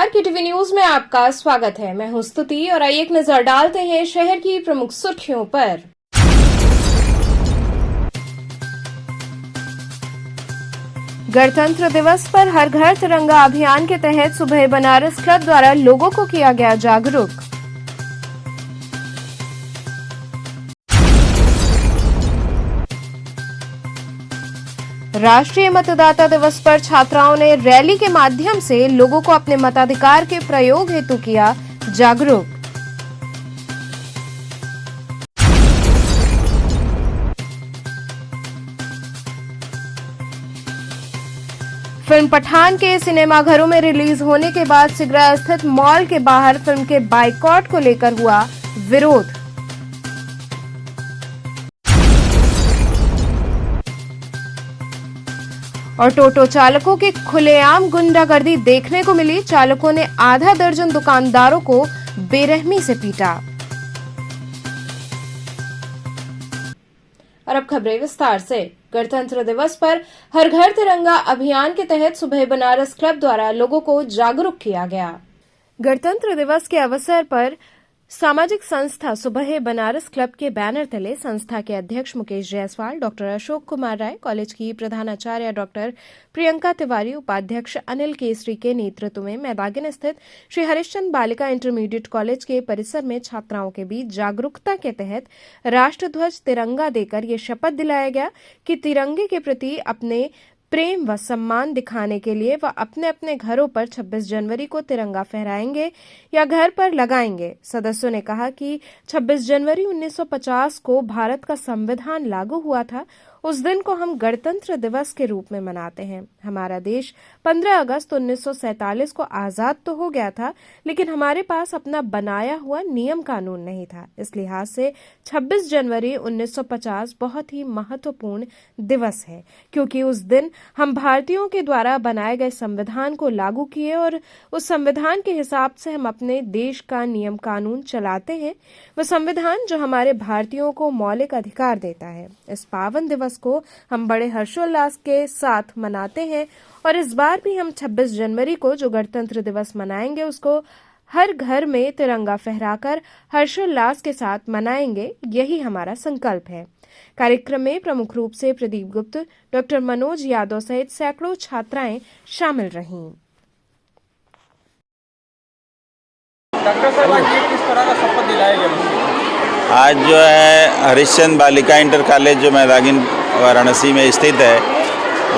नमस्कार, KTV news में आपका स्वागत है। मैं हूं स्तुति और आइए एक नजर डालते हैं शहर की प्रमुख सुर्खियों पर। गणतंत्र दिवस पर हर घर तिरंगा अभियान के तहत सुबह बनारस क्लब द्वारा लोगों को किया गया जागरूक। राष्ट्रीय मतदाता दिवस पर छात्राओं ने रैली के माध्यम से लोगों को अपने मताधिकार के प्रयोग हेतु किया जागरूक। फिल्म पठान के सिनेमाघरों में रिलीज होने के बाद सिगरा स्थित मॉल के बाहर फिल्म के बाइकॉट को लेकर हुआ विरोध। और टोटो चालकों की खुलेआम गुंडागर्दी देखने को मिली। चालकों ने आधा दर्जन दुकानदारों को बेरहमी से पीटा। और अब खबरें विस्तार से। गणतंत्र दिवस पर हर घर तिरंगा अभियान के तहत सुबह बनारस क्लब द्वारा लोगों को जागरूक किया गया। गणतंत्र दिवस के अवसर पर सामाजिक संस्था सुबह बनारस क्लब के बैनर तले संस्था के अध्यक्ष मुकेश जायसवाल, डॉक्टर अशोक कुमार राय, कॉलेज की प्रधानाचार्य डॉक्टर प्रियंका तिवारी, उपाध्यक्ष अनिल केसरी के नेतृत्व में मैदागिन स्थित श्री हरिश्चंद्र बालिका इंटरमीडिएट कॉलेज के परिसर में छात्राओं के बीच जागरूकता के तहत राष्ट्रध्वज तिरंगा देकर ये शपथ दिलाया गया कि तिरंगे के प्रति अपने प्रेम व सम्मान दिखाने के लिए वह अपने अपने घरों पर 26 जनवरी को तिरंगा फहराएंगे या घर पर लगाएंगे। सदस्यों ने कहा कि 26 जनवरी 1950 को भारत का संविधान लागू हुआ था। उस दिन को हम गणतंत्र दिवस के रूप में मनाते हैं। हमारा देश 15 अगस्त 1947 को आजाद तो हो गया था, लेकिन हमारे पास अपना बनाया हुआ नियम कानून नहीं था। इस लिहाज से 26 जनवरी 1950 बहुत ही महत्वपूर्ण दिवस है, क्योंकि उस दिन हम भारतीयों के द्वारा बनाए गए संविधान को लागू किए और उस संविधान के हिसाब से हम अपने देश का नियम कानून चलाते हैं। वह संविधान जो हमारे भारतीयों को मौलिक अधिकार देता है। इस पावन दिवस को हम बड़े हर्षोल्लास के साथ मनाते हैं और इस बार भी हम 26 जनवरी को जो गणतंत्र दिवस मनाएंगे उसको हर घर में तिरंगा फहराकर हर्षोल्लास के साथ मनाएंगे। यही हमारा संकल्प है। कार्यक्रम में प्रमुख रूप से प्रदीप गुप्त, डॉक्टर मनोज यादव सहित सैकड़ों छात्राएं शामिल रहीं। डॉक्टर साहब, आज किस तरह का शपथ दिलाया गया? आज जो है हरिश्चंद्र बालिका इंटर कॉलेज जो मैदागिन वाराणसी में स्थित है,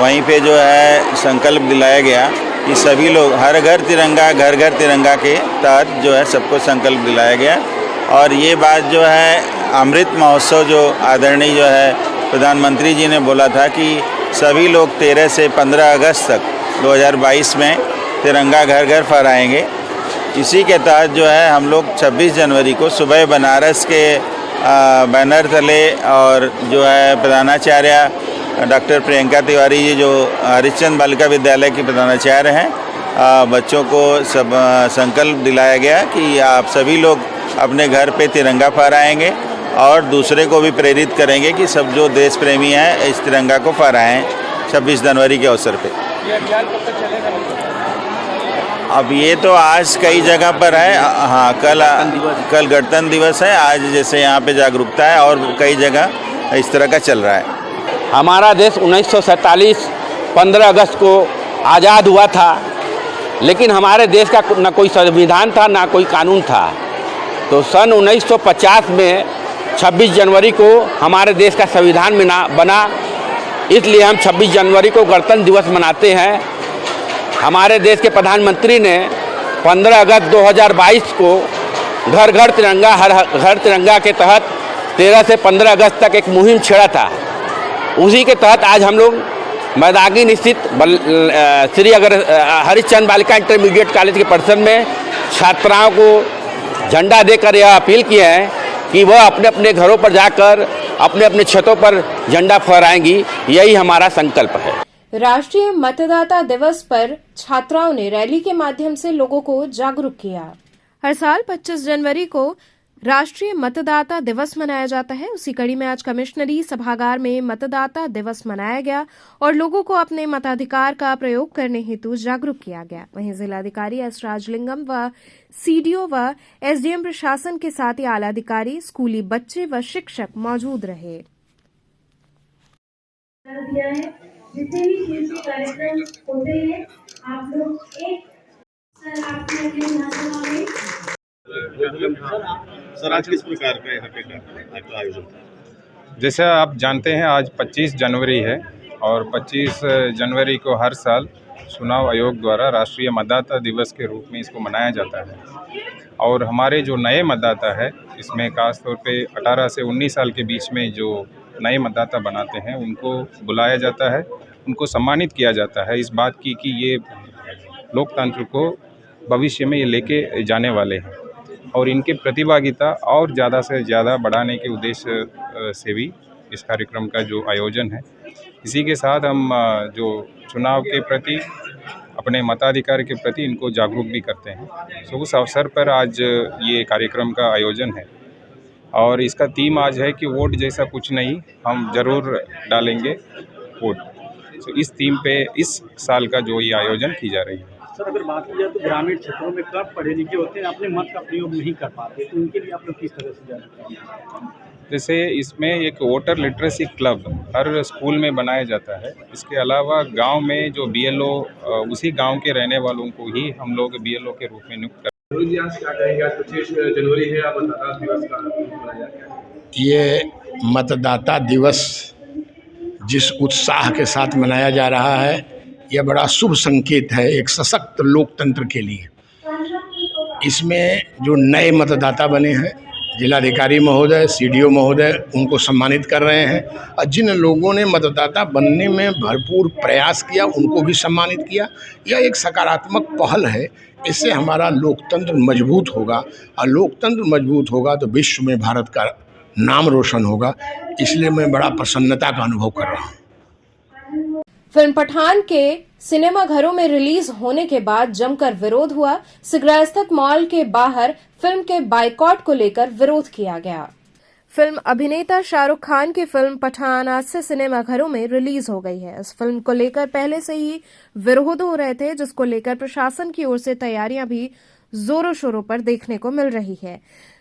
वहीं पे जो है संकल्प दिलाया गया कि सभी लोग हर घर तिरंगा घर घर तिरंगा के तहत जो है सबको संकल्प दिलाया गया। और ये बात जो है अमृत महोत्सव जो आदरणीय जो है प्रधानमंत्री जी ने बोला था कि सभी लोग 13 से 15 अगस्त तक 2022 में तिरंगा घर घर फहराएंगे। इसी के तहत जो है हम लोग 26 जनवरी को सुबह बनारस के बैनर तले और जो है प्रधानाचार्य डॉक्टर प्रियंका तिवारी जी जो हरिश्चंद्र बालिका विद्यालय की प्रधानाचार्य हैं, बच्चों को सब संकल्प दिलाया गया कि आप सभी लोग अपने घर पे तिरंगा फहराएंगे और दूसरे को भी प्रेरित करेंगे कि सब जो देश प्रेमी हैं इस तिरंगा को फहराएं 26 जनवरी के अवसर पे। ये अभियान कब तक चलेगा? अब ये तो आज कई जगह पर है। हाँ, कल गणतंत्र दिवस है। आज जैसे यहाँ पे जागरूकता है और कई जगह इस तरह का चल रहा है। हमारा देश 1947 15 अगस्त को आज़ाद हुआ था, लेकिन हमारे देश का न कोई संविधान था ना कोई कानून था। तो सन 1950 में 26 जनवरी को हमारे देश का संविधान बना, इसलिए हम 26 जनवरी को गणतंत्र दिवस मनाते हैं। हमारे देश के प्रधानमंत्री ने 15 अगस्त 2022 को घर घर तिरंगा हर घर तिरंगा के तहत 13 से 15 अगस्त तक एक मुहिम छेड़ा था। उसी के तहत आज हम लोग मैदागिन स्थित श्री हरिश्चंद्र बालिका इंटरमीडिएट कॉलेज के परिसर में छात्राओं को झंडा देकर यह अपील की है कि वह अपने अपने घरों पर जाकर अपने अपने छतों पर झंडा फहराएंगी। यही हमारा संकल्प है। राष्ट्रीय मतदाता दिवस पर छात्राओं ने रैली के माध्यम से लोगों को जागरूक किया। हर साल 25 जनवरी को राष्ट्रीय मतदाता दिवस मनाया जाता है। उसी कड़ी में आज कमिश्नरी सभागार में मतदाता दिवस मनाया गया और लोगों को अपने मताधिकार का प्रयोग करने हेतु जागरूक किया गया। वहीं जिलाधिकारी एस राजलिंगम व सीडीओ व एसडीएम प्रशासन के साथ ही आला अधिकारी, स्कूली बच्चे व शिक्षक मौजूद रहे। जितने भी खेल के कार्यक्रम होते हैं आप लोग एक सर आपने अपने विधानसभा में सर आज किस प्रकार का यहाँ पे आपका आयोजन था? जैसे आप जानते हैं आज 25 जनवरी है और 25 जनवरी को हर साल चुनाव आयोग द्वारा राष्ट्रीय मतदाता दिवस के रूप में इसको मनाया जाता है। और हमारे जो नए मतदाता है इसमें खास तौर पे 18 से 19 साल के बीच में जो नए मतदाता बनाते हैं उनको बुलाया जाता है, उनको सम्मानित किया जाता है इस बात की कि ये लोकतंत्र को भविष्य में ये लेके जाने वाले हैं और इनकी प्रतिभागिता और ज़्यादा से ज़्यादा बढ़ाने के उद्देश्य से भी इस कार्यक्रम का जो आयोजन है। इसी के साथ हम जो चुनाव के प्रति अपने मताधिकार के प्रति इनको जागरूक भी करते हैं। तो उस अवसर पर आज ये कार्यक्रम का आयोजन है और इसका थीम आज है कि वोट जैसा कुछ नहीं, हम ज़रूर डालेंगे वोट। तो इस थीम पे इस साल का जो ये आयोजन की जा रही है। सर अगर बात की जाए तो ग्रामीण क्षेत्रों में कब पढ़े लिखे होते हैं अपने मत का प्रयोग नहीं कर पाते, तो उनके लिए आप लोग किस तरह से जागरूक हैं? जैसे इसमें एक वोटर लिटरेसी क्लब हर स्कूल में बनाया जाता है। इसके अलावा गांव में जो बीएलओ उसी गांव के रहने वालों को ही हम लोग बीएलओ के रूप में नियुक्त करते हैं। आज क्या कहेंगे? आज 25 जनवरी है, आप मतदाता दिवस का मनाया गया है। ये मतदाता दिवस जिस उत्साह के साथ मनाया जा रहा है यह बड़ा शुभ संकेत है एक सशक्त लोकतंत्र के लिए। इसमें जो नए मतदाता बने हैं जिलाधिकारी महोदय, सीडीओ महोदय उनको सम्मानित कर रहे हैं और जिन लोगों ने मतदाता बनने में भरपूर प्रयास किया उनको भी सम्मानित किया। यह एक सकारात्मक पहल है। इससे हमारा लोकतंत्र मजबूत होगा और लोकतंत्र मजबूत होगा तो विश्व में भारत का नाम रोशन होगा। इसलिए मैं बड़ा प्रसन्नता का अनुभव कर रहा हूँ। फिल्म पठान के सिनेमा घरों में रिलीज होने के बाद जमकर विरोध हुआ। सिगरा स्थित मॉल के बाहर फिल्म के बाइकॉट को लेकर विरोध किया गया। फिल्म अभिनेता शाहरुख खान की फिल्म पठान आज से सिनेमा घरों में रिलीज हो गई है। इस फिल्म को लेकर पहले से ही विरोध हो रहे थे, जिसको लेकर प्रशासन की ओर से तैयारियां भी जोरों शोरों पर देखने को मिल रही है।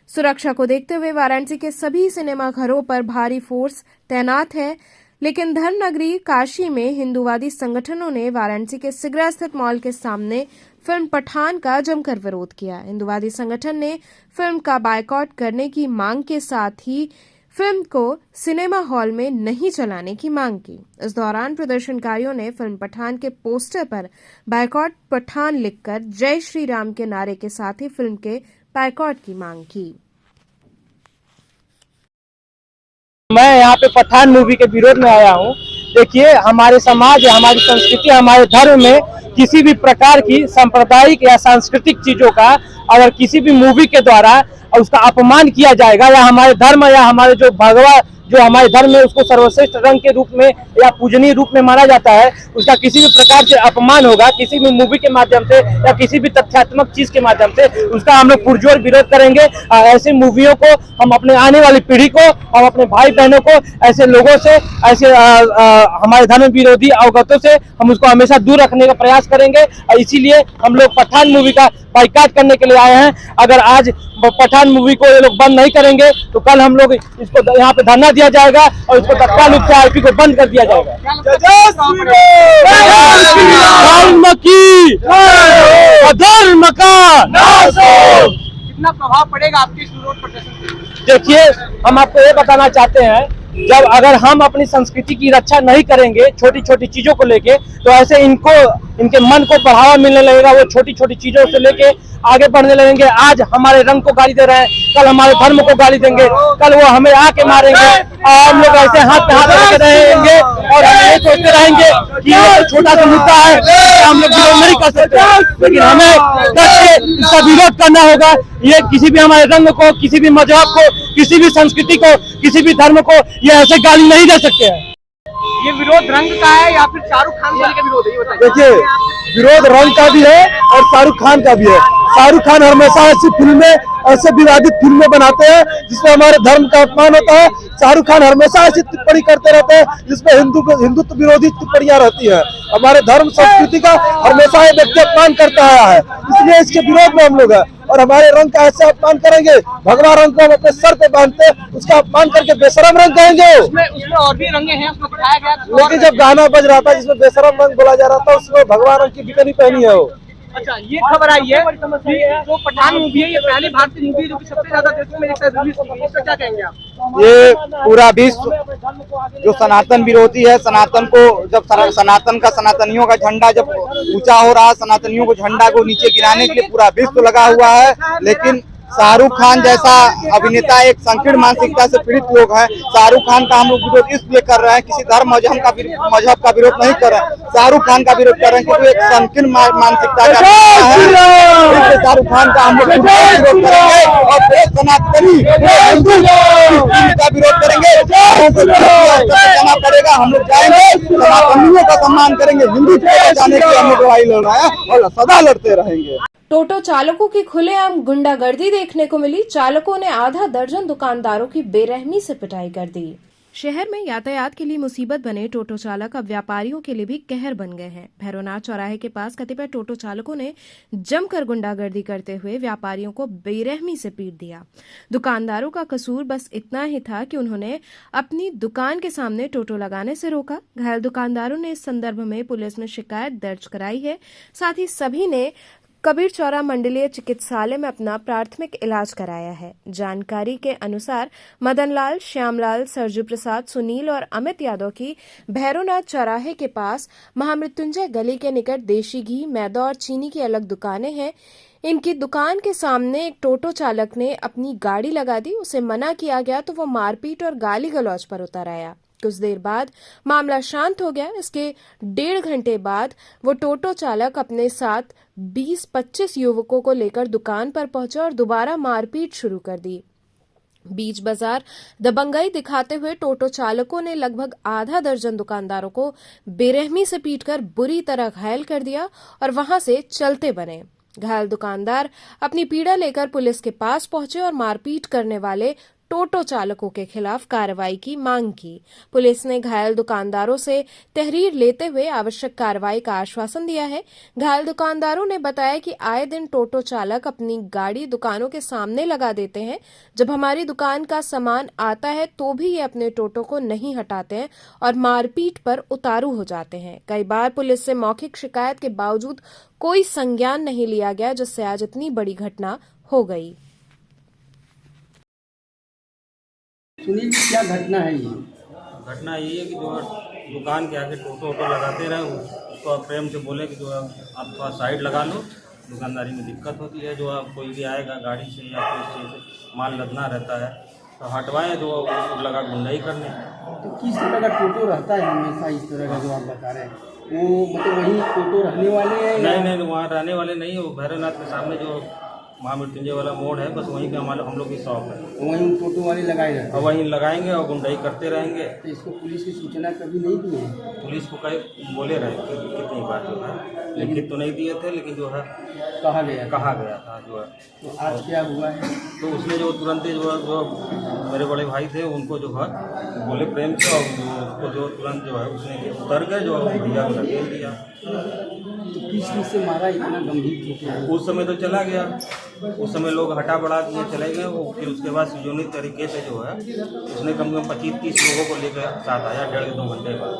सुरक्षा को देखते हुए वाराणसी के सभी सिनेमा घरों पर भारी फोर्स तैनात है, लेकिन धर्मनगरी काशी में हिंदूवादी संगठनों ने वाराणसी के सिगरा स्थित मॉल के सामने फिल्म पठान का जमकर विरोध किया। हिंदूवादी संगठन ने फिल्म का बायकॉट करने की मांग के साथ ही फिल्म को सिनेमा हॉल में नहीं चलाने की मांग की। इस दौरान प्रदर्शनकारियों ने फिल्म पठान के पोस्टर पर बायकॉट पठान लिखकर जय श्री राम के नारे के साथ ही फिल्म के बायकॉट की मांग की। मैं यहाँ पे पठान मूवी के विरोध में आया हूँ। देखिए, हमारे समाज, हमारी संस्कृति, हमारे धर्म में किसी भी प्रकार की सांप्रदायिक या सांस्कृतिक चीजों का अगर किसी भी मूवी के द्वारा उसका अपमान किया जाएगा या हमारे धर्म या हमारे जो भगवा जो हमारे धर्म में उसको सर्वश्रेष्ठ रंग के रूप में या पूजनीय रूप में माना जाता है, उसका किसी भी प्रकार से अपमान होगा किसी भी मूवी के माध्यम से या किसी भी तथ्यात्मक चीज के माध्यम से, उसका हम लोग पुरजोर विरोध करेंगे। ऐसे मूवियों को हम अपने आने वाली पीढ़ी को और अपने भाई बहनों को ऐसे लोगों से, ऐसे हमारे धर्म विरोधी अवगतों से हम उसको हमेशा दूर रखने का प्रयास करेंगे। और इसीलिए हम लोग पठान मूवी का बाइकाट करने के लिए आए हैं। अगर आज पठान मूवी को ये लोग बंद नहीं करेंगे तो कल हम लोग इसको यहाँ पे धरना दिया जाएगा और इसको तत्काल रूप से आईपी को बंद कर दिया जाएगा। धर्म का कितना प्रभाव पड़ेगा आपके इस विरोध प्रदर्शन? देखिए, हम आपको ये बताना चाहते हैं, जब अगर हम अपनी संस्कृति की रक्षा नहीं करेंगे छोटी छोटी चीजों को लेके, तो ऐसे इनके मन को बढ़ावा मिलने लगेगा। वो छोटी छोटी चीजों से लेके आगे बढ़ने लगेंगे। आज हमारे रंग को गाली दे रहे हैं, कल हमारे धर्म को गाली देंगे, कल वो हमें आके मारेंगे और हम लोग ऐसे हाथ पे हाथ रखे रहेंगे और हम ये सोचते रहेंगे कि ये तो छोटा सा मुद्दा है, हम लोग विरोध नहीं कर सकते। लेकिन हमें डट के इसका विरोध करना होगा। ये किसी भी हमारे रंग को, किसी भी मजहब को, किसी भी संस्कृति को, किसी भी धर्म को ये ऐसे गाली नहीं दे सकते हैं। ये विरोध रंग का है या फिर शाहरुख खान का विरोध है, ये बताइए। देखिए, विरोध रंग का भी है और शाहरुख खान का भी है। शाहरुख खान हमेशा ऐसी फिल्में, ऐसे विवादित फिल्में बनाते हैं जिसमें हमारे धर्म का अपमान होता है। शाहरुख खान हमेशा ऐसी टिप्पणी करते रहते हैं जिसमें हिंदुत्व विरोधी टिप्पणियां रहती है। हमारे धर्म संस्कृति का हमेशा ये व्यक्ति अपमान करता आया है, इसलिए इसके विरोध में हम लोग हैं। और हमारे रंग का ऐसे अपमान करेंगे, भगवा रंग को हम अपने सर पे बांधते हैं, उसका अपमान करके बेशरम रंग कहेंगे। उसमें और भी रंगे हैं, उसमें दिखाया गया। लेकिन जब गाना बज रहा था जिसमें बेशरम रंग बोला जा रहा था, उसमें भगवा रंग की बिकनी पहनी है वो। अच्छा, ये खबर आई है कि जो पठान मूवी है ये पहली भारतीय मूवी है जो कि सबसे ज्यादा देशों में रिलीज की गई है। इसका क्या कहेंगे आप? ये पूरा विश्व जो सनातन विरोधी है, सनातन को जब सनातन का, सनातनियों का झंडा जब ऊंचा हो रहा है, सनातनियों को झंडा को नीचे गिराने के लिए पूरा विश्व लगा हुआ है। लेकिन शाहरुख खान जैसा अभिनेता एक संकीर्ण मानसिकता से पीड़ित लोग हैं। शाहरुख खान का हम लोग विरोध इसलिए कर रहे हैं, किसी धर्म मजहब का विरोध नहीं कर रहे हैं, शाहरुख खान का विरोध कर रहे हैं क्योंकि एक संकीर्ण मानसिकता का है। शाहरुख खान का हम लोग विरोध करेंगे और सनातनी का विरोध करेंगे। जाना पड़ेगा, हम लोग जाएंगे, सनातनियों का सम्मान करेंगे, हिंदुत्व को बचाने की हम लोग लड़ाई लड़ रहे हैं और सदा लड़ते रहेंगे। टोटो चालकों की खुलेआम गुंडागर्दी देखने को मिली। चालकों ने आधा दर्जन दुकानदारों की बेरहमी से पिटाई कर दी। शहर में यातायात के लिए मुसीबत बने टोटो चालक अब व्यापारियों के लिए भी कहर बन गए हैं। भैरोनाथ चौराहे के पास कतिपय टोटो चालकों ने जमकर गुंडागर्दी करते हुए व्यापारियों को बेरहमी से पीट दिया। दुकानदारों का कसूर बस इतना ही था कि उन्होंने अपनी दुकान के सामने टोटो लगाने से रोका। घायल दुकानदारों ने इस संदर्भ में पुलिस में शिकायत दर्ज कराई है। साथ ही सभी ने कबीर चौरा मंडलीय चिकित्सालय में अपना प्राथमिक इलाज कराया है। जानकारी के अनुसार मदनलाल, श्यामलाल, सरजू प्रसाद, सुनील और अमित यादव की भैरोनाथ चौराहे के पास महामृत्युंजय गली के निकट देशी घी, मैदा और चीनी की अलग दुकानें हैं। इनकी दुकान के सामने एक टोटो चालक ने अपनी गाड़ी लगा दी। उसे मना किया गया तो वो मारपीट और गाली गलौज पर उतर आया। कुछ देर बाद मामला शांत हो गया। इसके 1.5 घंटे बाद वो टोटो चालक अपने साथ 20-25 युवकों को लेकर दुकान पर पहुंचा और दोबारा मारपीट शुरू कर दी। बीच बाजार दबंगई दिखाते हुए टोटो चालकों ने लगभग आधा दर्जन दुकानदारों को बेरहमी से पीटकर बुरी तरह घायल कर दिया और वहां से चलते बने। घायल दुकानदार अपनी पीड़ा लेकर पुलिस के पास पहुंचे और मारपीट करने वाले टोटो चालकों के खिलाफ कार्रवाई की मांग की। पुलिस ने घायल दुकानदारों से तहरीर लेते हुए आवश्यक कार्रवाई का आश्वासन दिया है। घायल दुकानदारों ने बताया कि आए दिन टोटो चालक अपनी गाड़ी दुकानों के सामने लगा देते हैं। जब हमारी दुकान का सामान आता है तो भी ये अपने टोटो को नहीं हटाते हैं और मारपीट पर उतारू हो जाते हैं। कई बार पुलिस से मौखिक शिकायत के बावजूद कोई संज्ञान नहीं लिया गया, जिससे आज इतनी बड़ी घटना हो गई। सुनील, क्या घटना है ये? घटना यही है कि जो दुकान के आगे टोटो लगाते रहे, उसको आप प्रेम से बोले कि जो आप थोड़ा साइड लगा लो, दुकानदारी में दिक्कत होती है। जो आप कोई भी आएगा गाड़ी से या कोई चीज़ से माल लदना रहता है तो हटवाएं, जो लगा गुंडाई करने। तो किस तरह का टोटो रहता है हमेशा इस तरह का जो आप बता रहे हैं? वो मतलब वही टोटो रहने वाले हैं? नहीं, वहाँ रहने वाले नहीं है। वो भैरवनाथ के सामने जो महामृत्युंजय वाला मोड़ है, बस वहीं पे हम लोग की शॉप है। वहीं टोटो वाले लगाए रहते हैं और वहीं लगाएंगे और गुंडाई करते रहेंगे। तो इसको पुलिस की सूचना कभी नहीं दी है? पुलिस को कई बोले रहे कितनी बार जो है, लिखित तो नहीं दिए थे, लेकिन जो है कहा गया था जो है। तो आज क्या हुआ है? तो उसने जो तुरंत ही जो मेरे बड़े भाई थे उनको जो है बोले प्रेम से, और उसको जो तुरंत जो है उसने उतर गए, जो भैया को धकेल दिया। तो किस चीज़ से मारा? इतना गंभीर चोट है? उस समय तो चला गया, उस समय लोग हटा बढ़ा दिए चले गए वो। फिर उसके बाद सृजनी तरीके से जो है उसने कम से कम 25-30 लोगों को लेकर साथ आया। 1.5-2 घंटे बाद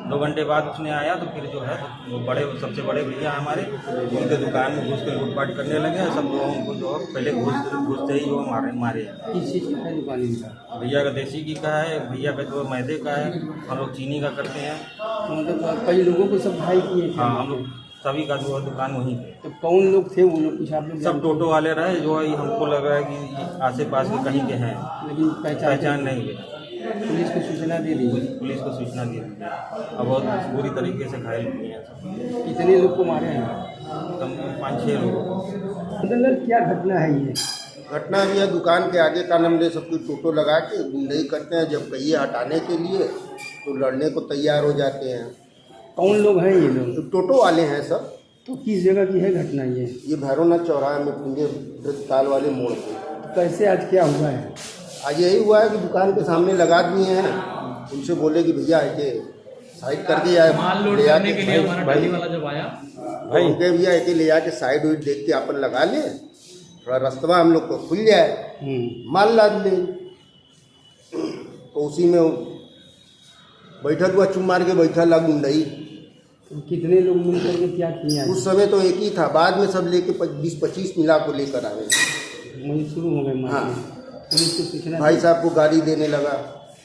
2 घंटे बाद उसने आया तो फिर जो है वो सबसे बड़े भैया हमारे उनके दुकान में घुस कर लूटपाट करने लगे। सब लोगों को जो पहले घुसते ही जो मारे। किस चीज़ की है दुकान इनका? भैया का देसी घी का है, भैया का जो मैदे का है, हम लोग चीनी का करते हैं। तो मतलब कई लोगों को सब भाई किए थे? हाँ, हम लोग सभी का जो है दुकान वहीं पे। तो कौन लोग थे वो लोग? कुछ आप लोग? सब टोटो वाले रहे, जो है हमको लग रहा है कि आसे पास के कहीं के हैं, लेकिन पहचान नहीं है। पुलिस को सूचना दे दी? पुलिस को सूचना दी है। अब बहुत बुरी तरीके से घायल किए हैं। कितने लोग को मारे हैं? कम 5-6 लोग। मतलब क्या घटना है ये? घटना भी है, दुकान के आगे का नंबर सबकी टोटो लगा के गुंडाई करते हैं। जब पहिए हटाने के लिए तो लड़ने को तैयार हो जाते हैं। कौन लोग हैं ये लोग? तो टोटो वाले हैं सब। तो किस जगह की है घटना ये भैरवनाथ चौराहे में पुंजे ताल वाले मोड़ पे। कैसे आज क्या हुआ है? आज यही हुआ है कि दुकान के सामने लगा दिए हैं, उनसे बोले कि भैया ऐसे साइड कर दिया है, ले आके भाई वाला जब आया भाई उनके भैया ऐसे ले आके साइड वाइड देख के अपन लगा ले, थोड़ा रास्ता हम लोग को खुल जाए, माल लाद ले। तो उसी में बैठल हुआ चुम मार के बैठा ला गुंडई। तो कितने लोग मिल करके क्या किया? उस समय तो एक ही था, बाद में सब लेके 20-25 मिला को लेकर आए। वही शुरू हो गए। हाँ, पुलिस को सूचना भाई साहब को गाड़ी देने लगा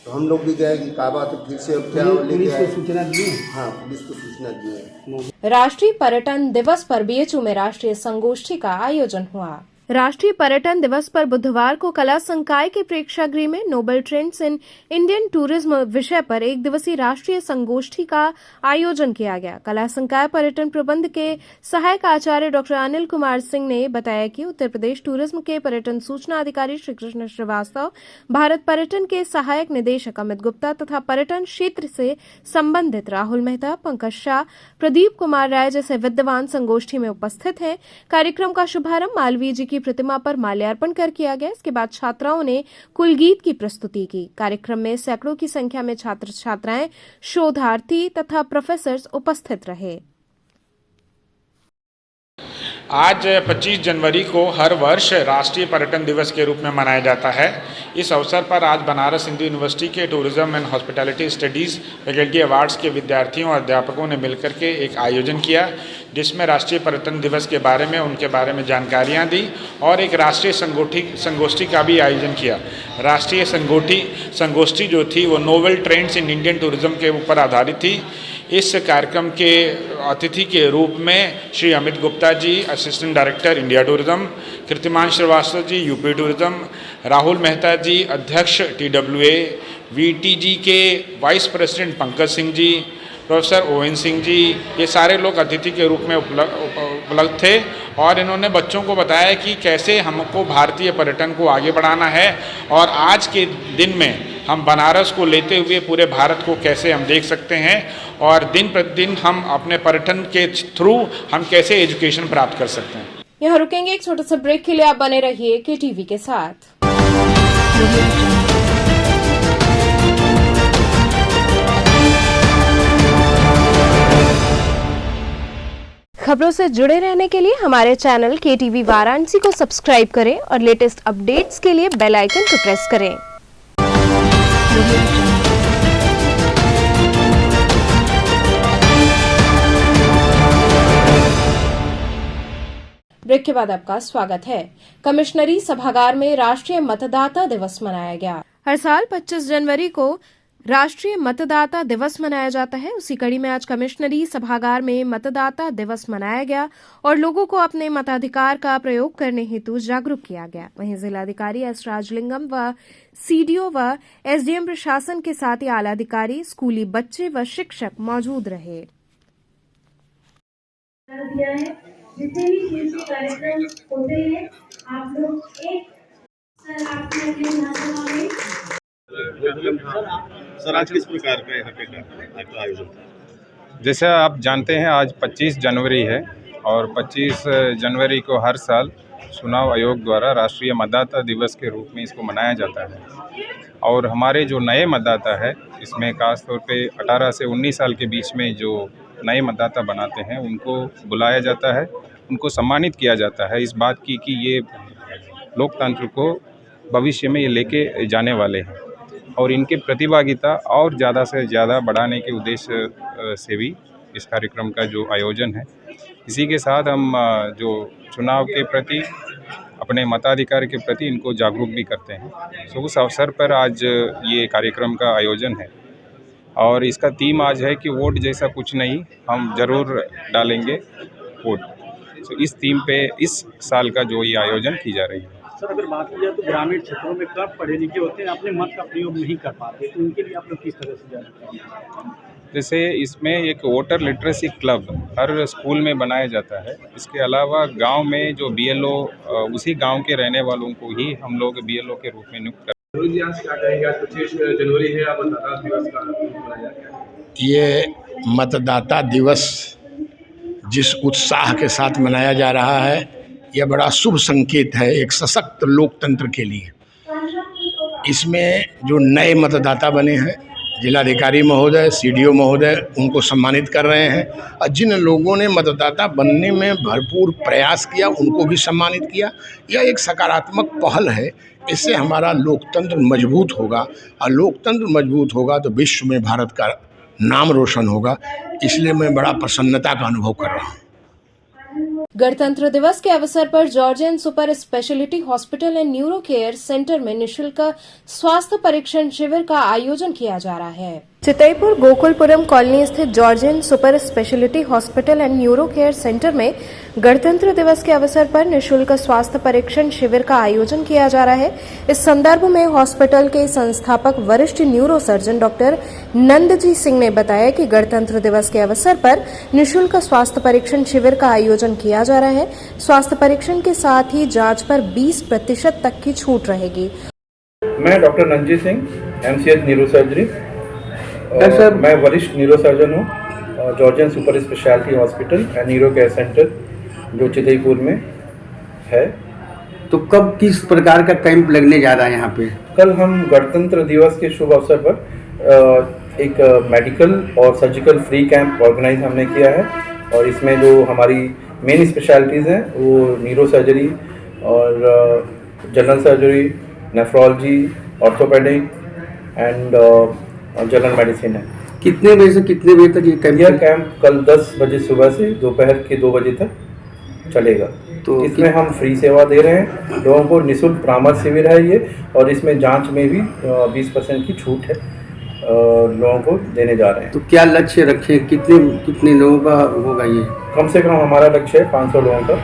तो हम लोग भी गए कि काबा तो फिर से अब क्या पुलिस को सूचना दिए? हाँ, पुलिस को सूचना दिए। राष्ट्रीय पर्यटन दिवस पर बीएचयू में राष्ट्रीय संगोष्ठी का आयोजन हुआ। राष्ट्रीय पर्यटन दिवस पर बुधवार को कला संकाय के प्रेक्षागृह में novel trends in Indian tourism विषय पर एक दिवसीय राष्ट्रीय संगोष्ठी का आयोजन किया गया। कला संकाय पर्यटन प्रबंध के सहायक आचार्य डॉ. अनिल कुमार सिंह ने बताया कि उत्तर प्रदेश टूरिज्म के पर्यटन सूचना अधिकारी श्री कृष्ण श्रीवास्तव, भारत पर्यटन के सहायक निदेशक अमित गुप्ता तथा पर्यटन क्षेत्र से संबंधित राहुल मेहता, पंकज शाह, प्रदीप कुमार राय जैसे विद्वान संगोष्ठी में उपस्थित हैं। कार्यक्रम का शुभारंभ मालवीय जी की प्रतिमा पर माल्यार्पण कर किया गया। इसके बाद छात्राओं ने कुलगीत की प्रस्तुति की। कार्यक्रम में सैकड़ों की संख्या में छात्र छात्राएं, शोधार्थी तथा प्रोफेसर उपस्थित रहे। आज 25 जनवरी को हर वर्ष राष्ट्रीय पर्यटन दिवस के रूप में मनाया जाता है। इस अवसर पर आज बनारस हिंदू यूनिवर्सिटी के tourism and hospitality studies faculty awards के विद्यार्थियों और अध्यापकों ने मिलकर के एक आयोजन किया, जिसमें राष्ट्रीय पर्यटन दिवस के बारे में उनके बारे में जानकारियाँ दी और एक राष्ट्रीय संगोष्ठी का भी आयोजन किया। राष्ट्रीय संगोष्ठी जो थी वो novel trends in Indian tourism के ऊपर आधारित थी। इस कार्यक्रम के अतिथि के रूप में Shri Amit Gupta ji, assistant director India tourism, Kirtiman Srivastava ji, UP tourism, Rahul Mehta ji, अध्यक्ष TWA, VTG के vice president Pankaj Singh ji, professor ON Singh ji, ये सारे लोग अतिथि के रूप में उपलब्ध थे और इन्होंने बच्चों को बताया कि कैसे हमको भारतीय पर्यटन को आगे बढ़ाना है और आज के दिन में हम बनारस को लेते हुए पूरे भारत को कैसे हम देख सकते हैं और दिन प्रतिदिन हम अपने पर्यटन के थ्रू हम कैसे एजुकेशन प्राप्त कर सकते हैं। यहाँ रुकेंगे एक छोटे से ब्रेक के लिए। आप बने रहिए KTV के साथ। खबरों से जुड़े रहने के लिए हमारे चैनल KTV वाराणसी को सब्सक्राइब करें और लेटेस्ट अपडेट्स के लिए बेल आइकन को प्रेस करें। ब्रेक के बाद आपका स्वागत है। कमिश्नरी सभागार में राष्ट्रीय मतदाता दिवस मनाया गया। हर साल 25 जनवरी को राष्ट्रीय मतदाता दिवस मनाया जाता है। उसी कड़ी में आज कमिश्नरी सभागार में मतदाता दिवस मनाया गया और लोगों को अपने मताधिकार का प्रयोग करने हेतु जागरूक किया गया। वहीं जिलाधिकारी S. राजलिंगम व CDO व SDM प्रशासन के साथ ही आला अधिकारी, स्कूली बच्चे व शिक्षक मौजूद रहे। जितने भी खेल के कार्यक्रम होते हैं, आप लोग एक सर आपने अपने भाषण में सर आज किस प्रकार का यहाँ पे आयोजन था? जैसे आप जानते हैं आज 25 जनवरी है और 25 जनवरी को हर साल चुनाव आयोग द्वारा राष्ट्रीय मतदाता दिवस के रूप में इसको मनाया जाता है। और हमारे जो नए मतदाता है इसमें खास तौर पे 18 से 19 साल के बीच में जो नए मतदाता बनाते हैं उनको बुलाया जाता है, उनको सम्मानित किया जाता है इस बात की कि ये लोकतंत्र को भविष्य में ये लेके जाने वाले हैं और इनके प्रतिभागिता और ज़्यादा से ज़्यादा बढ़ाने के उद्देश्य से भी इस कार्यक्रम का जो आयोजन है। इसी के साथ हम जो चुनाव के प्रति, अपने मताधिकार के प्रति इनको जागरूक भी करते हैं। सो उस अवसर पर आज ये कार्यक्रम का आयोजन है और इसका थीम आज है कि वोट जैसा कुछ नहीं, हम ज़रूर डालेंगे वोट। सो इस थीम पे इस साल का जो ये आयोजन की जा रही है। सर अगर बात की जाए तो ग्रामीण क्षेत्रों में कम पढ़े लिखे होते हैं, अपने मत का प्रयोग नहीं कर पाते, तो उनके लिए आप लोग किस तरह से जागरूक हैं? जैसे इसमें एक वोटर लिटरेसी क्लब हर स्कूल में बनाया जाता है। इसके अलावा गांव में जो BLO उसी गांव के रहने वालों को ही हम लोग BLO के रूप में नियुक्त करते हैं। आज क्या कहेंगे? आज 25 जनवरी है, अब मतदाता दिवस का मनाया गया। ये मतदाता दिवस जिस उत्साह के साथ मनाया जा रहा है यह बड़ा शुभ संकेत है एक सशक्त लोकतंत्र के लिए। इसमें जो नए मतदाता बने हैं, जिलाधिकारी महोदय, सीडीओ महोदय उनको सम्मानित कर रहे हैं, और जिन लोगों ने मतदाता बनने में भरपूर प्रयास किया उनको भी सम्मानित किया। यह एक सकारात्मक पहल है। इससे हमारा लोकतंत्र मजबूत होगा, और लोकतंत्र मजबूत होगा तो विश्व में भारत का नाम रोशन होगा। इसलिए मैं बड़ा प्रसन्नता का अनुभव कर रहा हूँ। गणतंत्र दिवस के अवसर पर Georgian super speciality hospital and neuro care centre में निःशुल्क स्वास्थ्य परीक्षण शिविर का आयोजन किया जा रहा है। चितईपुर गोकुलपुरम कॉलोनी स्थित Georgian super speciality hospital and neuro care centre में गणतंत्र दिवस के अवसर पर निःशुल्क स्वास्थ्य परीक्षण शिविर का आयोजन किया जा रहा है। इस संदर्भ में हॉस्पिटल के संस्थापक वरिष्ठ neuro surgeon doctor Nandji Singh ने बताया कि गणतंत्र दिवस के अवसर पर निःशुल्क स्वास्थ्य परीक्षण शिविर का आयोजन किया जा रहा है। स्वास्थ्य परीक्षण के साथ ही जांच पर 20% तक की छूट रहेगी। मैं doctor Nandji Singh, MCH neuro surgery. Sir, मैं वरिष्ठ न्यूरो सर्जन हूँ Georgian super speciality hospital and neuro care centre जो चितईपुर में है। तो कब किस प्रकार का कैंप लगने जा रहा है यहाँ पे? कल हम गणतंत्र दिवस के शुभ अवसर पर एक मेडिकल और सर्जिकल फ्री कैंप ऑर्गेनाइज हमने किया है, और इसमें जो हमारी मेन स्पेशलिटीज़ हैं वो न्यूरो सर्जरी और general surgery, nephrology, orthopaedic and general medicine है। कितने बजे से कितने बजे तक ये कैंप? यह कैंप कल 10 बजे सुबह से दोपहर के 2 बजे तक चलेगा। तो इसमें हम फ्री सेवा दे रहे हैं लोगों को, निःशुल्क परामर्श शिविर है ये, और इसमें जांच में भी 20% की छूट है लोगों को देने जा रहे हैं। तो क्या लक्ष्य रखे, कितने लोगों का होगा ये? कम से कम हमारा लक्ष्य है 500 लोगों का।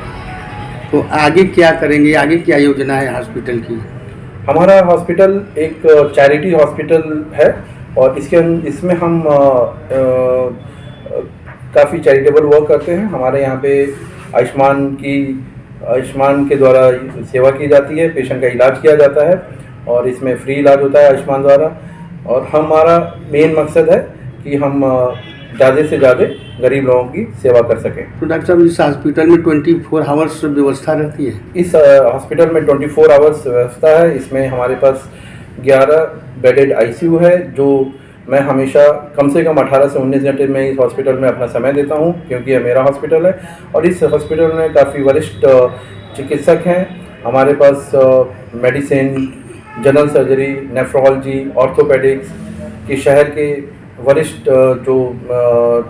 तो आगे क्या करेंगे, आगे क्या योजना है हॉस्पिटल की? हमारा हॉस्पिटल एक चैरिटी हॉस्पिटल है, और इसमें हम काफ़ी चैरिटेबल वर्क करते हैं। हमारे यहाँ पे आयुष्मान के द्वारा सेवा की जाती है, पेशेंट का इलाज किया जाता है, और इसमें फ्री इलाज होता है आयुष्मान द्वारा। और हमारा मेन मकसद है कि हम ज़्यादा से ज़्यादा गरीब लोगों की सेवा कर सकें। तो डॉक्टर साहब, इस हॉस्पिटल में 24 आवर्स व्यवस्था रहती है? इस हॉस्पिटल में 24 आवर्स व्यवस्था है। इसमें हमारे पास 11 बेडेड ICU है, जो मैं हमेशा कम से कम 18 से 19 घंटे में इस हॉस्पिटल में अपना समय देता हूं, क्योंकि यह मेरा हॉस्पिटल है। और इस हॉस्पिटल में काफ़ी वरिष्ठ चिकित्सक हैं। हमारे पास medicine, general surgery, nephrology, orthopaedics के शहर के वरिष्ठ जो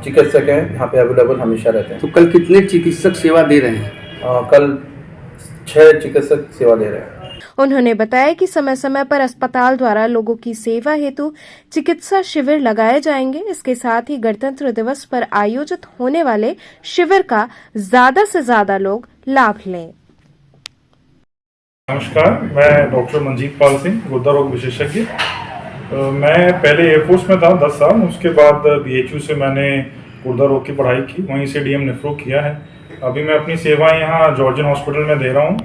चिकित्सक हैं यहाँ पे अवेलेबल हमेशा रहते हैं। तो कल कितने चिकित्सक सेवा दे रहे हैं? कल 6 चिकित्सक सेवा दे रहे हैं। उन्होंने बताया कि समय समय पर अस्पताल द्वारा लोगों की सेवा हेतु चिकित्सा शिविर लगाए जाएंगे। इसके साथ ही गणतंत्र दिवस पर आयोजित होने वाले शिविर का ज्यादा से ज्यादा लोग लाभ लें। नमस्कार, मैं डॉक्टर मंजीत पाल सिंह, गुर्दा रोग विशेषज्ञ। मैं पहले एयरफोर्स में था 10 साल, उसके बाद BHU से मैंने गुर्दा रोग की पढ़ाई की, वहीं से DM नेफ्रो किया है। अभी मैं अपनी सेवाएं यहाँ जॉर्जियन हॉस्पिटल में दे रहा हूँ।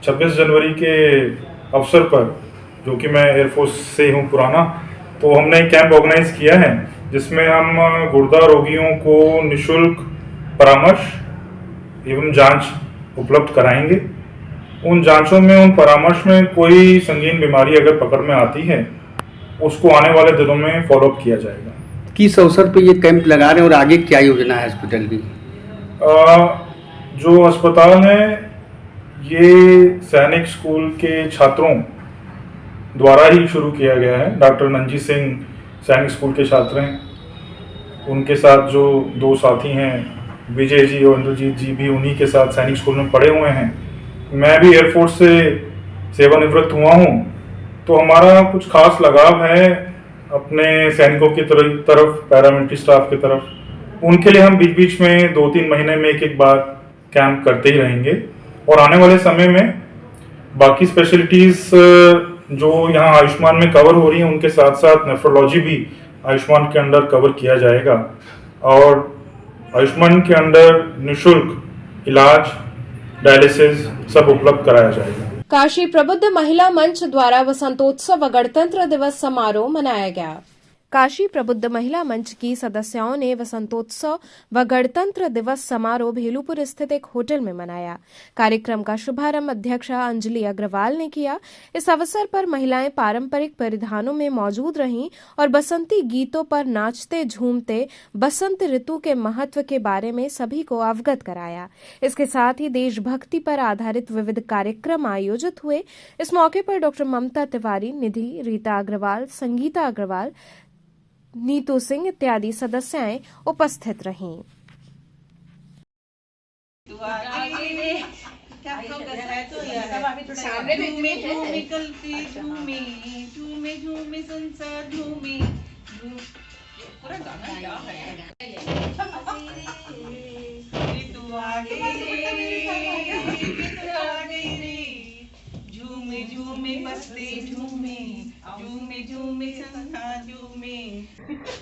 26 जनवरी के अवसर पर, जो कि मैं एयरफोर्स से हूँ पुराना, तो हमने एक कैंप ऑर्गेनाइज किया है जिसमें हम गुर्दा रोगियों को निःशुल्क परामर्श एवं जांच उपलब्ध कराएंगे। उन जांचों में, उन परामर्श में कोई संगीन बीमारी अगर पकड़ में आती है, उसको आने वाले दिनों में फॉलोअप किया जाएगा। किस अवसर पे ये कैंप लगा रहे हैं और आगे क्या योजना है हॉस्पिटल की? जो अस्पताल है ये सैनिक स्कूल के छात्रों द्वारा ही शुरू किया गया है। डॉक्टर नंदजी सिंह सैनिक स्कूल के छात्र हैं, उनके साथ जो 2 साथी हैं, विजय जी और इंद्रजीत जी भी उन्हीं के साथ सैनिक स्कूल में पढ़े हुए हैं। मैं भी एयरफोर्स से सेवानिवृत्त हुआ हूँ, तो हमारा कुछ खास लगाव है अपने सैनिकों की तरफ, पैरामिलिट्री स्टाफ की तरफ। उनके लिए हम बीच बीच में 2-3 महीने में एक बार कैंप करते ही रहेंगे, और आने वाले समय में बाकी स्पेशलिटीज़ जो यहाँ आयुष्मान में कवर हो रही हैं, उनके साथ साथ नेफ्रोलॉजी भी आयुष्मान के अंडर कवर किया जाएगा, और आयुष्मान के अंडर निःशुल्क इलाज, डायलिसिस सब उपलब्ध कराया जाएगा। काशी प्रबुद्ध महिला मंच द्वारा वसंतोत्सव व गणतंत्र दिवस समारोह मनाया गया। काशी प्रबुद्ध महिला मंच की सदस्यों ने वसंतोत्सव व गणतंत्र दिवस समारोह भेलूपुर स्थित एक होटल में मनाया। कार्यक्रम का शुभारंभ अध्यक्षा अंजलि अग्रवाल ने किया। इस अवसर पर महिलाएं पारंपरिक परिधानों में मौजूद रहीं और बसंती गीतों पर नाचते झूमते बसंत ऋतु के महत्व के बारे में सभी को अवगत कराया। इसके साथ ही देशभक्ति पर आधारित विविध कार्यक्रम आयोजित हुए। इस मौके पर डॉक्टर ममता तिवारी, निधि, रीता अग्रवाल, संगीता अग्रवाल, नीतू सिंह इत्यादि सदस्याएं उपस्थित रहीं।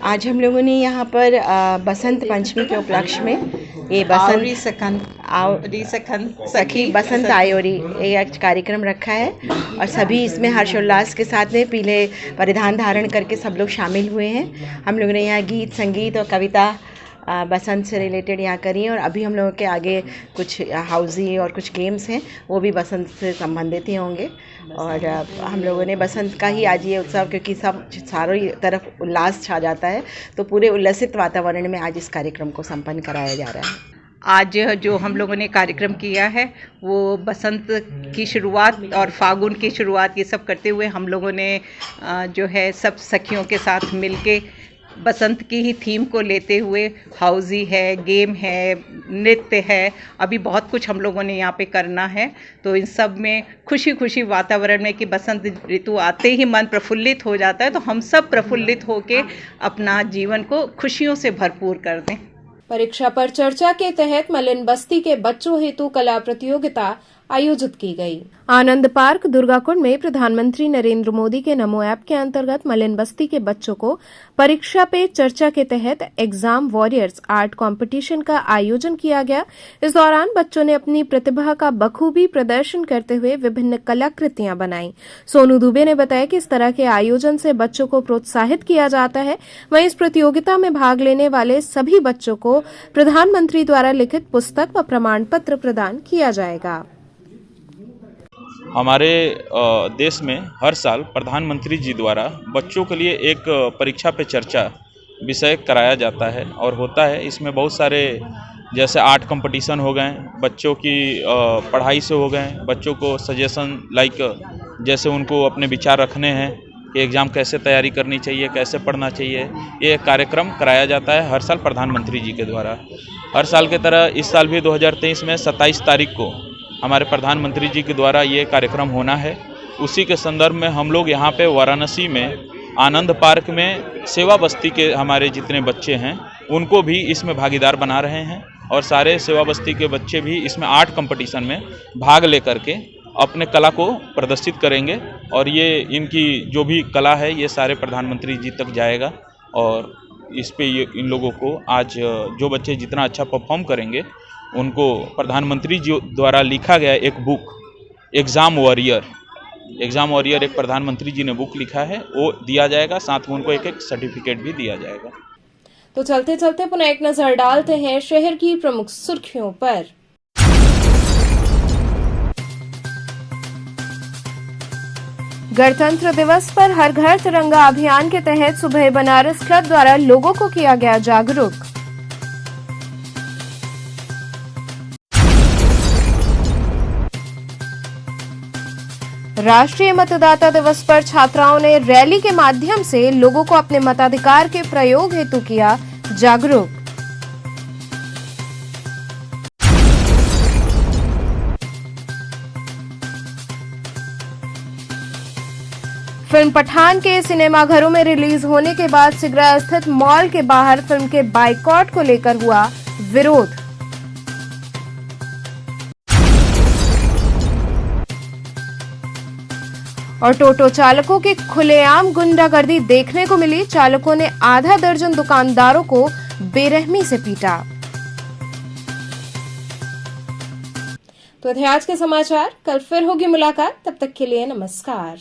आज हम लोगों ने यहाँ पर बसंत पंचमी के उपलक्ष्य में ये सखी बसंत आयोरी एक कार्यक्रम रखा है और सभी इसमें हर्षोल्लास के साथ में पीले परिधान धारण करके सब लोग शामिल हुए हैं। हम लोगों ने यहाँ गीत, संगीत और कविता बसंत से रिलेटेड यहाँ करी है और अभी हम लोगों के आगे कुछ हाउजी और कुछ गेम्स हैं, वो भी बसंत से संबंधित ही होंगे। और हम लोगों ने बसंत का ही आज ये उत्सव, क्योंकि सब चारों तरफ उल्लास छा जाता है, तो पूरे उल्लसित वातावरण में आज इस कार्यक्रम को संपन्न कराया जा रहा है। आज जो हम लोगों ने कार्यक्रम किया है वो बसंत की शुरुआत और फागुन की शुरुआत ये सब करते हुए हम लोगों ने जो है सब सखियों के साथ मिलके बसंत की ही थीम को लेते हुए हाउजी है, गेम है, नृत्य है, अभी बहुत कुछ हम लोगों ने यहाँ पे करना है। तो इन सब में खुशी खुशी वातावरण में कि बसंत ऋतु आते ही मन प्रफुल्लित हो जाता है, तो हम सब प्रफुल्लित होके अपना जीवन को खुशियों से भरपूर कर दें। परीक्षा पर चर्चा के तहत मलिन बस्ती के बच्चों हेतु कला प्रतियोगिता आयोजित की गई। आनंद पार्क दुर्गाकुंड में प्रधानमंत्री नरेंद्र मोदी के नमो ऐप के अंतर्गत मलिन बस्ती के बच्चों को परीक्षा पे चर्चा के तहत एग्जाम वॉरियर्स आर्ट कंपटीशन का आयोजन किया गया। इस दौरान बच्चों ने अपनी प्रतिभा का बखूबी प्रदर्शन करते हुए विभिन्न कलाकृतियां बनाई। सोनू दुबे ने बताया कि इस तरह के आयोजन से बच्चों को प्रोत्साहित किया जाता है। वहीं इस प्रतियोगिता में भाग लेने वाले सभी बच्चों को प्रधानमंत्री द्वारा लिखित पुस्तक व प्रमाण पत्र प्रदान किया जाएगा। हमारे देश में हर साल प्रधानमंत्री जी द्वारा बच्चों के लिए एक परीक्षा पे चर्चा विषय कराया जाता है और होता है। इसमें बहुत सारे जैसे आर्ट कंपटीशन हो गए, बच्चों की पढ़ाई से हो गए, बच्चों को सजेशन जैसे उनको अपने विचार रखने हैं कि एग्ज़ाम कैसे तैयारी करनी चाहिए, कैसे पढ़ना चाहिए, ये कार्यक्रम कराया जाता है हर साल प्रधानमंत्री जी के द्वारा। हर साल की तरह इस साल भी 2023 में 27 तारीख को हमारे प्रधानमंत्री जी के द्वारा ये कार्यक्रम होना है। उसी के संदर्भ में हम लोग यहाँ पे वाराणसी में आनंद पार्क में सेवा बस्ती के हमारे जितने बच्चे हैं उनको भी इसमें भागीदार बना रहे हैं और सारे सेवा बस्ती के बच्चे भी इसमें आर्ट कंपटीशन में भाग लेकर के अपने कला को प्रदर्शित करेंगे और ये इनकी जो भी कला है ये सारे प्रधानमंत्री जी तक जाएगा। और इस पे इन लोगों को आज जो बच्चे जितना अच्छा परफॉर्म करेंगे उनको प्रधानमंत्री जी द्वारा लिखा गया एक बुक एग्ज़ाम वॉरियर एक प्रधानमंत्री जी ने बुक लिखा है, वो दिया जाएगा। साथ में उनको एक सर्टिफिकेट भी दिया जाएगा। तो चलते चलते पुनः एक नजर डालते हैं शहर की प्रमुख सुर्खियों पर। गणतंत्र दिवस पर हर घर तिरंगा अभियान के तहत सुबह बनारस क्लब द्वारा लोगों को किया गया जागरूक। राष्ट्रीय मतदाता दिवस पर छात्राओं ने रैली के माध्यम से लोगों को अपने मताधिकार के प्रयोग हेतु किया जागरूक। फिल्म पठान के सिनेमाघरों में रिलीज होने के बाद सिगरा स्थित मॉल के बाहर फिल्म के बाइकॉट को लेकर हुआ विरोध। और टोटो चालकों की खुलेआम गुंडागर्दी देखने को मिली। चालकों ने आधा दर्जन दुकानदारों को बेरहमी से पीटा। तो थे आज के समाचार, कल फिर होगी मुलाकात। तब तक के लिए नमस्कार।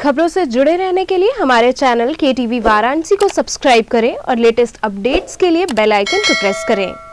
खबरों से जुड़े रहने के लिए हमारे चैनल KTV वाराणसी को सब्सक्राइब करें और लेटेस्ट अपडेट्स के लिए बेल आइकन को प्रेस करें।